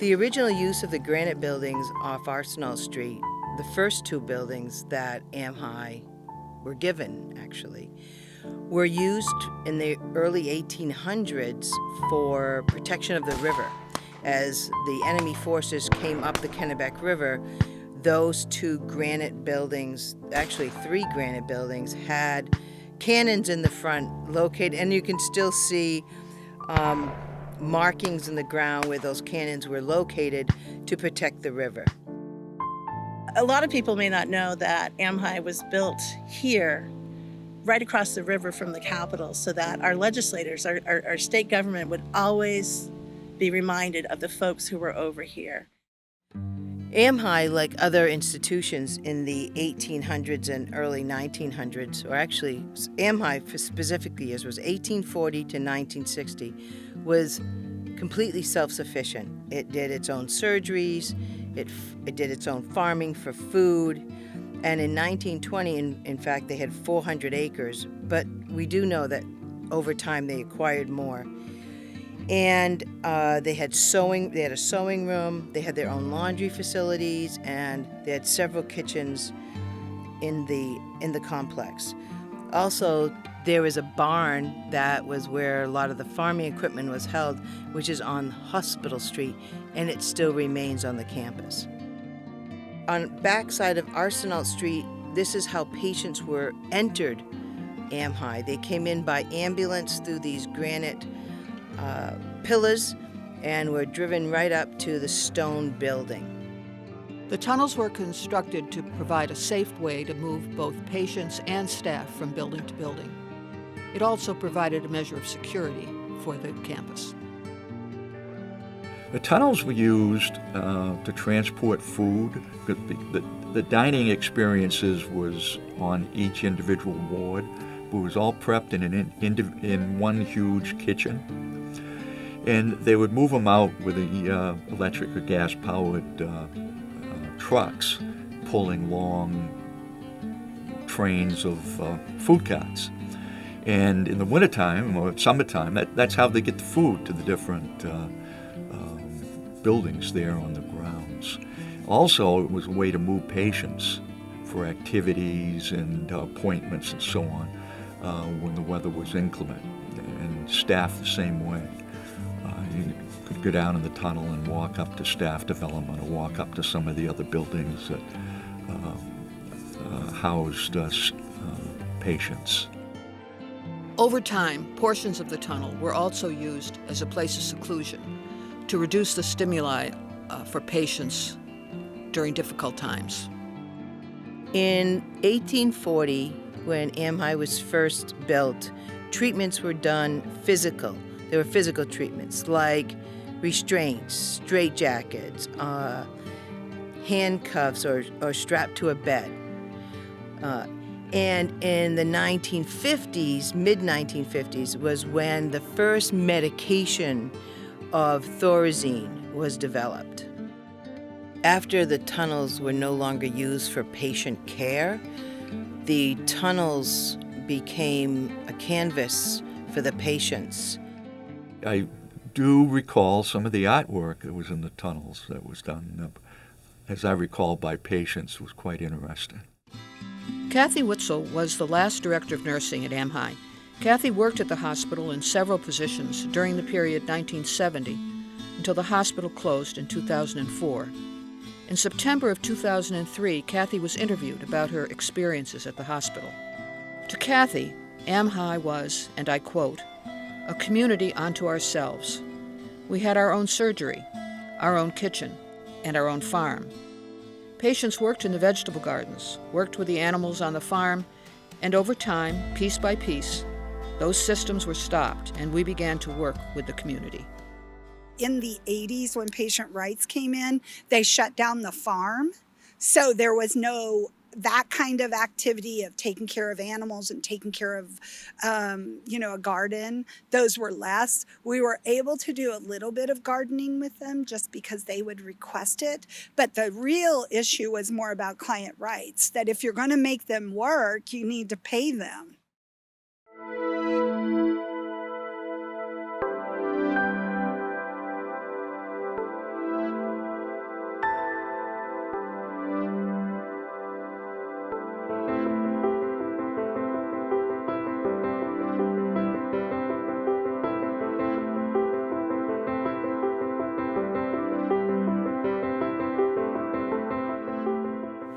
The original use of the granite buildings off Arsenal Street, the first two buildings that AMHI were given, actually, were used in the early 1800s for protection of the river. As the enemy forces came up the Kennebec River, those two granite buildings, actually three granite buildings, had cannons in the front located, and you can still see markings in the ground where those cannons were located to protect the river. A lot of people may not know that AMHI was built here, right across the river from the Capitol, so that our legislators, our state government would always be reminded of the folks who were over here. AMHI, like other institutions in the 1800s and early 1900s, or actually AMHI for specific years was 1840 to 1960, was completely self-sufficient. It did its own surgeries, it did its own farming for food, and in 1920, in fact, they had 400 acres, but we do know that over time they acquired more. And they had a sewing room, they had their own laundry facilities, and they had several kitchens in the complex. Also, there was a barn that was where a lot of the farming equipment was held, which is on Hospital Street, and it still remains on the campus. On backside of Arsenal Street, this is how patients were entered AMHI. They came in by ambulance through these granite pillars and were driven right up to the stone building. The tunnels were constructed to provide a safe way to move both patients and staff from building to building. It also provided a measure of security for the campus. The tunnels were used to transport food. The dining experiences was on each individual ward. It was all prepped in one huge kitchen. And they would move them out with the electric or gas-powered trucks pulling long trains of food carts. And in the wintertime or summertime, that's how they get the food to the different buildings there on the grounds. Also, it was a way to move patients for activities and appointments and so on when the weather was inclement, and staff the same way. You could go down in the tunnel and walk up to staff development or walk up to some of the other buildings that housed patients. Over time, portions of the tunnel were also used as a place of seclusion to reduce the stimuli for patients during difficult times. In 1840, when AMHI was first built, treatments were done physical. There were physical treatments like restraints, straitjackets, handcuffs, or strapped to a bed. And in the 1950s, mid-1950s, was when the first medication of Thorazine was developed. After the tunnels were no longer used for patient care, the tunnels became a canvas for the patients. I do recall some of the artwork that was in the tunnels that was done, as I recall, by patients. Was quite interesting. Kathy Witzel was the last director of nursing at AMHI. Kathy worked at the hospital in several positions during the period 1970 until the hospital closed in 2004. In September of 2003, Kathy was interviewed about her experiences at the hospital. To Kathy, AMHI was, and I quote, "a community unto ourselves. We had our own surgery, our own kitchen, and our own farm. Patients worked in the vegetable gardens, worked with the animals on the farm, and over time, piece by piece, those systems were stopped and we began to work with the community." In the 80s, when patient rights came in, they shut down the farm. So there was no that kind of activity of taking care of animals and taking care of, a garden. Those were less. We were able to do a little bit of gardening with them just because they would request it. But the real issue was more about client rights, that if you're going to make them work, you need to pay them.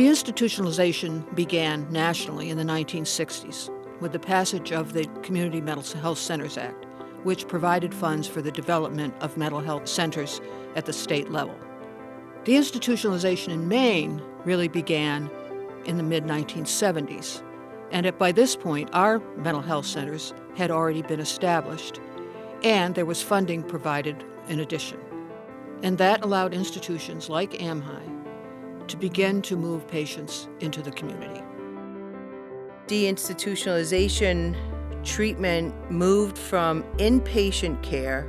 Deinstitutionalization began nationally in the 1960s with the passage of the Community Mental Health Centers Act, which provided funds for the development of mental health centers at the state level. Deinstitutionalization in Maine really began in the mid-1970s, and by this point, our mental health centers had already been established, and there was funding provided in addition. And that allowed institutions like AMHI to begin to move patients into the community. Deinstitutionalization treatment moved from inpatient care,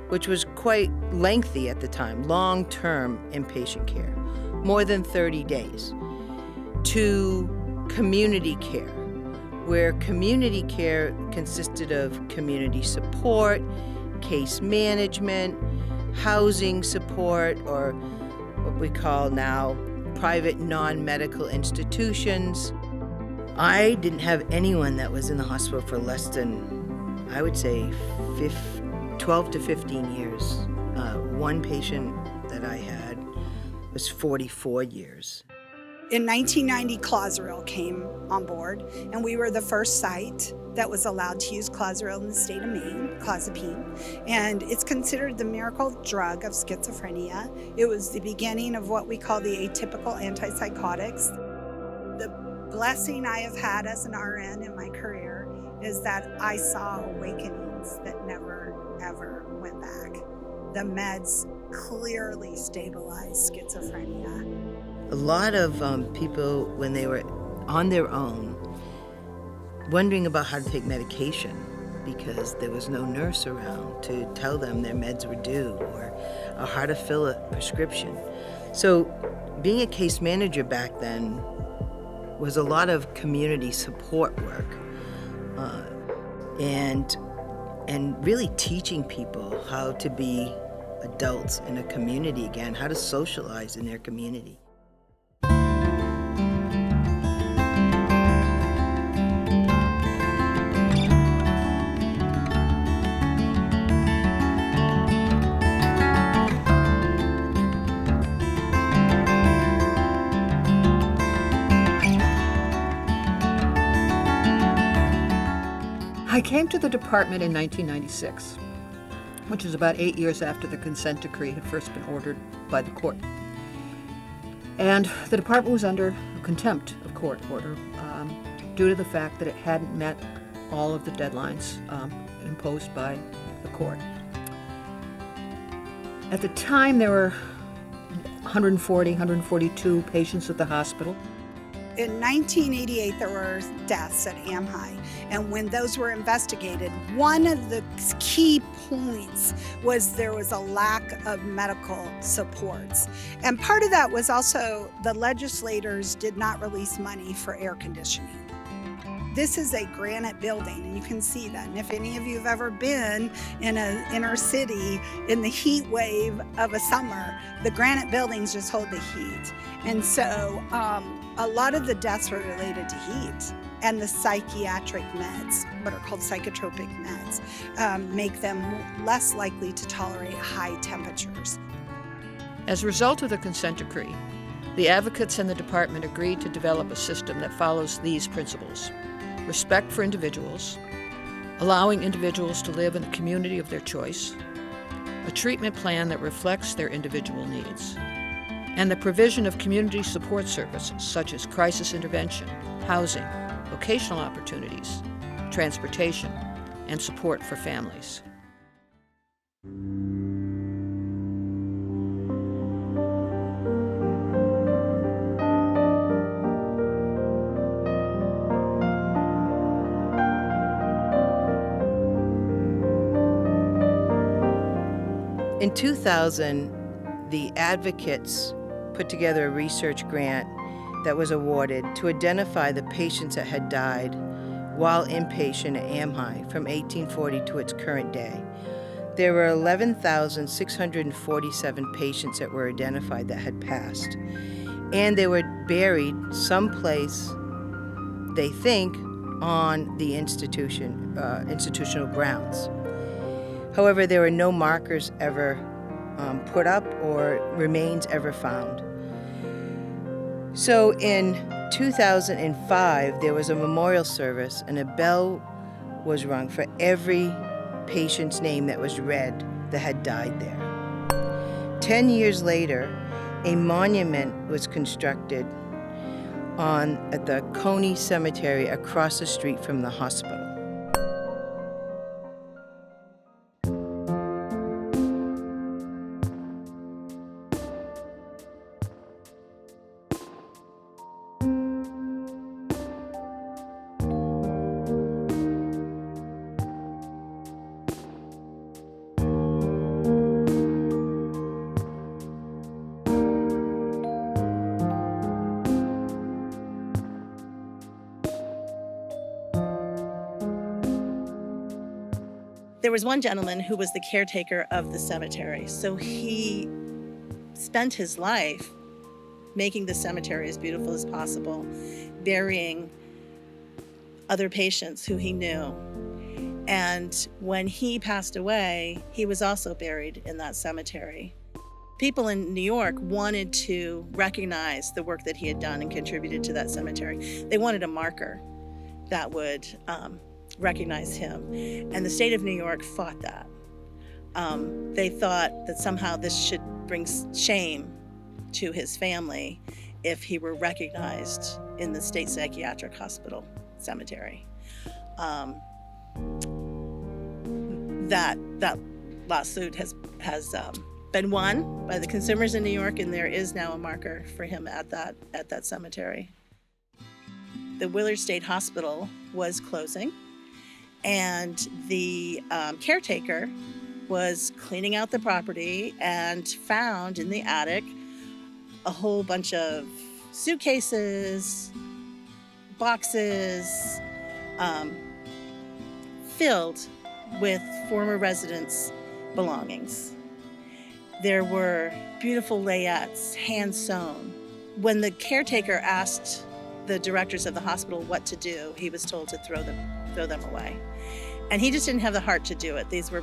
which was quite lengthy at the time, long-term inpatient care, more than 30 days, to community care, where community care consisted of community support, case management, housing support, or what we call now private non-medical institutions. I didn't have anyone that was in the hospital for less than, I would say, 12 to 15 years. One patient that I had was 44 years. In 1990, Clozaril came on board, and we were the first site that was allowed to use Clozaril in the state of Maine, clozapine. And it's considered the miracle drug of schizophrenia. It was the beginning of what we call the atypical antipsychotics. The blessing I have had as an RN in my career is that I saw awakenings that never, ever went back. The meds clearly stabilized schizophrenia. A lot of people, when they were on their own, wondering about how to take medication because there was no nurse around to tell them their meds were due or how to fill a prescription. So being a case manager back then was a lot of community support work and really teaching people how to be adults in a community again, how to socialize in their community. I came to the department in 1996, which is about 8 years after the consent decree had first been ordered by the court. And the department was under a contempt of court order due to the fact that it hadn't met all of the deadlines imposed by the court. At the time, there were 142 patients at the hospital. In 1988, there were deaths at AMHI, and when those were investigated, one of the key points was there was a lack of medical supports. And part of that was also the legislators did not release money for air conditioning. This is a granite building, and you can see that. And if any of you have ever been in an inner city in the heat wave of a summer, the granite buildings just hold the heat. And so a lot of the deaths were related to heat, and the psychiatric meds, what are called psychotropic meds, make them less likely to tolerate high temperatures. As a result of the consent decree, the advocates and the department agreed to develop a system that follows these principles: respect for individuals, allowing individuals to live in a community of their choice, a treatment plan that reflects their individual needs, and the provision of community support services such as crisis intervention, housing, vocational opportunities, transportation, and support for families. In 2000, the advocates put together a research grant that was awarded to identify the patients that had died while inpatient at AMHI from 1840 to its current day. There were 11,647 patients that were identified that had passed, and they were buried someplace, they think, on the institutional grounds. However, there were no markers ever put up or remains ever found. So in 2005, there was a memorial service, and a bell was rung for every patient's name that was read that had died there. 10 years later, a monument was constructed at the Coney Cemetery across the street from the hospital. There was one gentleman who was the caretaker of the cemetery. So he spent his life making the cemetery as beautiful as possible, burying other patients who he knew. And when he passed away, he was also buried in that cemetery. People in New York wanted to recognize the work that he had done and contributed to that cemetery. They wanted a marker that would recognize him. And the state of New York fought that. They thought that somehow this should bring shame to his family if he were recognized in the state psychiatric hospital cemetery. That lawsuit has been won by the consumers in New York, and there is now a marker for him at that cemetery. The Willard State Hospital was closing, and the caretaker was cleaning out the property and found in the attic a whole bunch of suitcases, boxes, filled with former residents' belongings. There were beautiful layettes, hand-sewn. When the caretaker asked the directors of the hospital what to do, he was told to throw them away. And he just didn't have the heart to do it. These were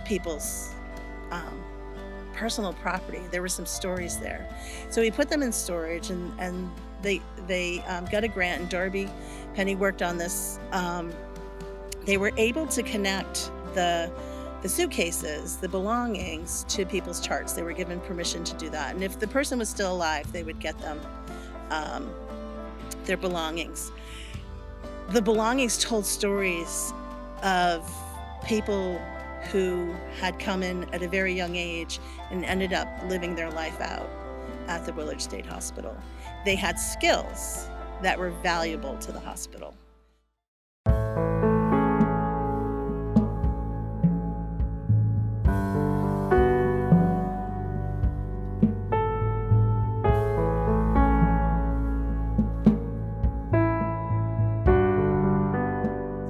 people's personal property. There were some stories there. So he put them in storage, and they got a grant, and Darby Penny worked on this. They were able to connect the suitcases, the belongings, to people's charts. They were given permission to do that. And if the person was still alive, they would get them their belongings. The belongings told stories of people who had come in at a very young age and ended up living their life out at the Willard State Hospital. They had skills that were valuable to the hospital.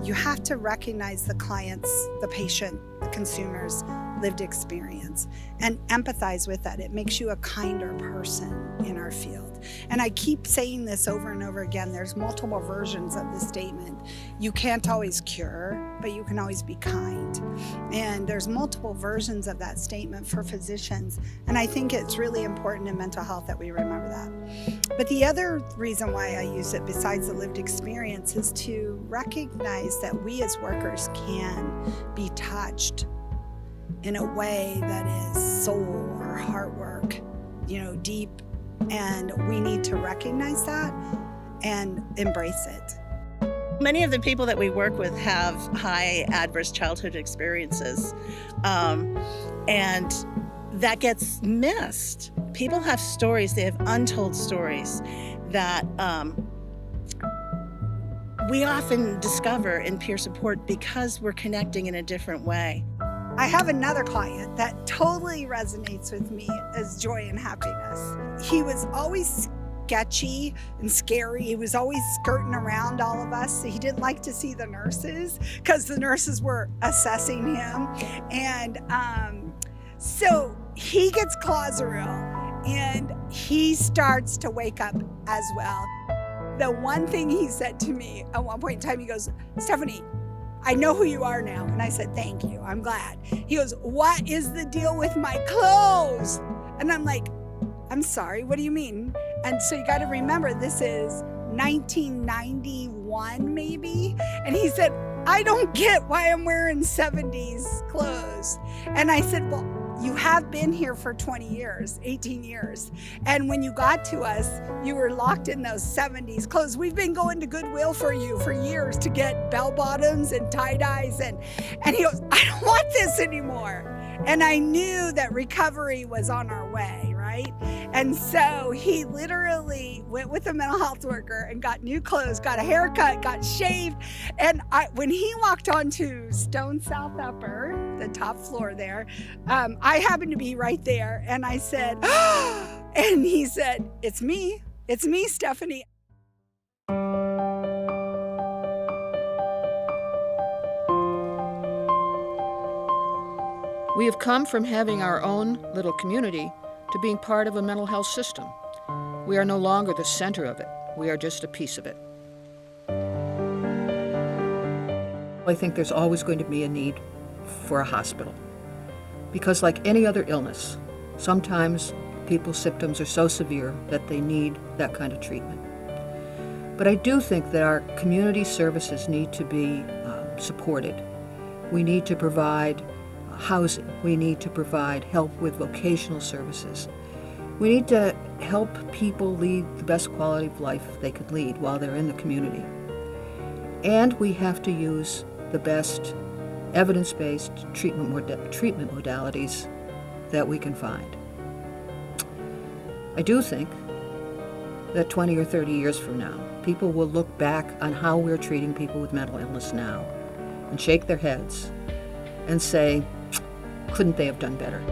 You have to recognize the client's, the patient, the consumer's lived experience and empathize with that. It makes you a kinder person in our field. And I keep saying this over and over again. There's multiple versions of the statement. You can't always cure, but you can always be kind. And there's multiple versions of that statement for physicians. And I think it's really important in mental health that we remember that. But the other reason why I use it, besides the lived experience, is to recognize that we as workers can be touched in a way that is soul or heart work, deep. And we need to recognize that and embrace it. Many of the people that we work with have high adverse childhood experiences, and that gets missed. People have stories, they have untold stories that we often discover in peer support because we're connecting in a different way. I have another client that totally resonates with me as joy and happiness. He was always sketchy and scary. He was always skirting around all of us. He didn't like to see the nurses because the nurses were assessing him. And so he gets Closereal and he starts to wake up as well. The one thing he said to me at one point in time, he goes, "Stephanie, I know who you are now." And I said, "Thank you, I'm glad." He goes, "What is the deal with my clothes?" And I'm like, "I'm sorry, what do you mean?" And so you got to remember, this is 1991 maybe. And he said, I don't get why I'm wearing 70s clothes. And I said, well, you have been here for 20 years, 18 years. And when you got to us, you were locked in those 70s clothes. We've been going to Goodwill for you for years to get bell bottoms and tie-dyes. And he goes, I don't want this anymore. And I knew that recovery was on our way, right? And so he literally went with a mental health worker and got new clothes, got a haircut, got shaved. And when he walked onto Stone South Upper, the top floor there, I happened to be right there. And I said, oh! And he said, it's me, Stephanie. We have come from having our own little community to being part of a mental health system. We are no longer the center of it. We are just a piece of it. I think there's always going to be a need for a hospital. Because like any other illness, sometimes people's symptoms are so severe that they need that kind of treatment. But I do think that our community services need to be supported. We need to provide housing. We need to provide help with vocational services. We need to help people lead the best quality of life they can lead while they're in the community. And we have to use the best evidence-based treatment modalities that we can find. I do think that 20 or 30 years from now, people will look back on how we're treating people with mental illness now and shake their heads and say, couldn't they have done better?